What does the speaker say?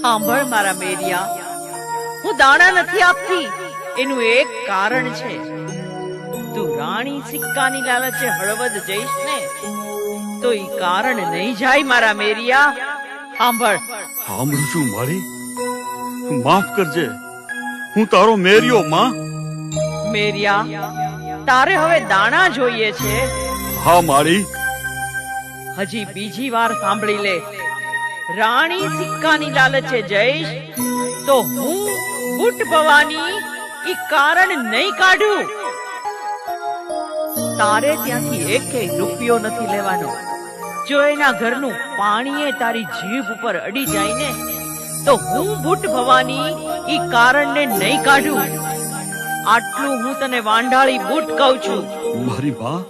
સાંભળ મારા મેરિયા, હું દાણા નથી આપતી, એનું એક કારણ છે. તું રાણી સિક્કાની લાલચે હળવદ જઈશ ને તો ઈ કારણ નહીં જાય મારા મેરિયા. સાંભળ. સાંભળું છું મારી, માફ કરજે, હું તારો મેરિયો માં. મેરિયા, તારે હવે દાણા જોઈએ છે? હા મારી. હજી બીજી વાર સાંભળી લે. રાણી સિક્કાની લાલચે જઈશ તો હું બુટ ભવાની ઈ કારણ નહીં કાઢું. તારે ત્યાંથી એકેય રૂપિયો નથી લેવાનો. જો એના ઘરનું પાણીએ તારી જીભ ઉપર અડી જાય ને તો હું બુટ ભવાની ઈ કારણને નહીં કાઢું. આટલું હું તને વાંઢાળી બુટ કહું છું. મારી માં,